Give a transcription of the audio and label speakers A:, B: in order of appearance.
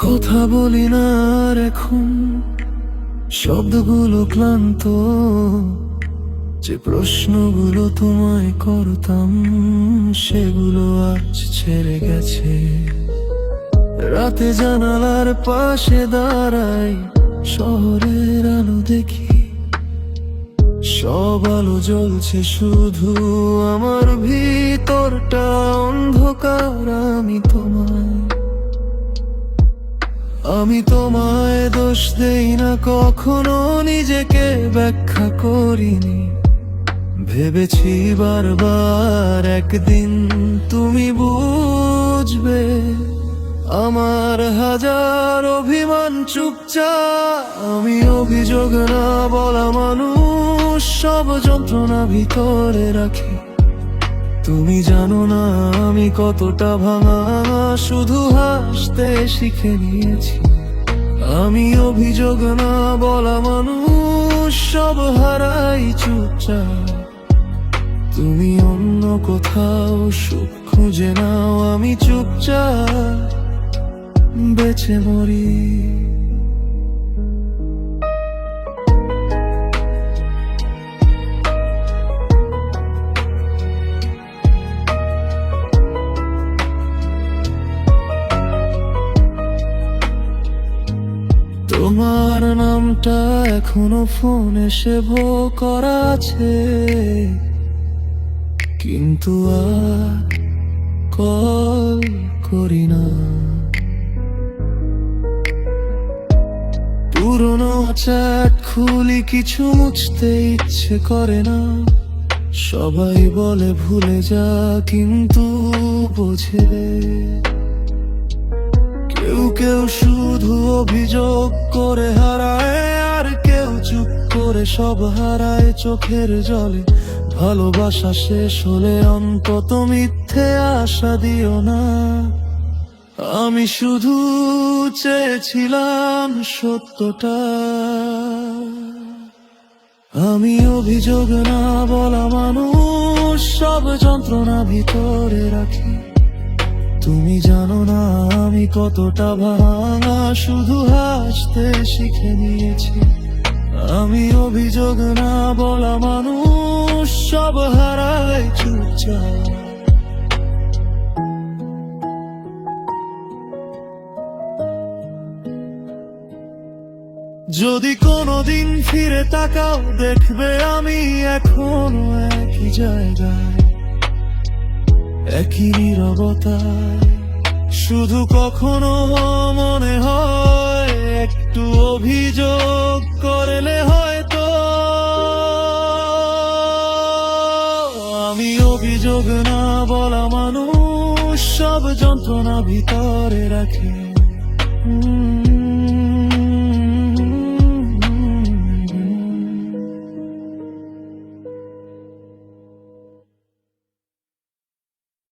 A: কথা বলি না আর এখন, শব্দগুলো ক্লান্ত। যে প্রশ্নগুলো তোমায় করতাম সেগুলো আজ ছেড়ে গেছে। রাতে জানালার পাশে দাঁড়াই, শহরের আলো দেখি, সব আলো জ্বলছে, শুধু আমার ভিতরটা অন্ধকার। আমি তোমায় দোষ দেই না কখনো, নিজেকে ব্যাখ্যা করিনি। ভেবেছি বারবার একদিন তুমি বুঝবে। আমার হাজার অভিমান চুপচাপ, আমি অভিযোগ না বলা মানুষ, সব যন্ত্রণা ভিতরে রাখি। তুমি জানো না আমি কতটা ভাঙা, শুধু হাসতে শিখে নিয়েছি। আমি অভিযোগ না বলা মানুষ, সব হারাই চুপচাপ। তুমি অন্য কোথাও সুখ খুঁজে নাও, আমি চুপচাপ বেঁচে মরি। তোমার নামটা এখনো ফোনে সেভ করা আছে, কিন্তু আর কল করি না। পুরনো চ্যাট খুলি, কিছু মুছতে ইচ্ছে করে না। সবাই বলে ভুলে যা, কিন্তু বোঝে। কেউ কেউ শুধু অভিযোগ করে হারায়, আর কেউ চুপ করে সব হারায় চোখের জলে। ভালোবাসা শেষ হলে অন্তত মিথ্যে আশা দিও না। আমি শুধু চেয়েছিলাম সত্যটা। আমি অভিযোগ না বলা মানুষ, সব যন্ত্রণা ভিতরে রাখি। তুমি জানো না আমি কতটা ভাঙা, শুধু হাসতে শিখে নিয়েছি। আমি অভিযোগ না বলা মানুষ, সব হারাই চুপচাপ। যদি কোনোদিন ফিরে তাকাও, দেখবে আমি এখনো একই জায়গায়, একই নীরবতায়। শুধু কখনো মনে হয় একটু অভিযোগ করলে হয়তো। আমি অভিযোগ না বলা মানুষ, সব যন্ত্রণা ভিতরে রাখি।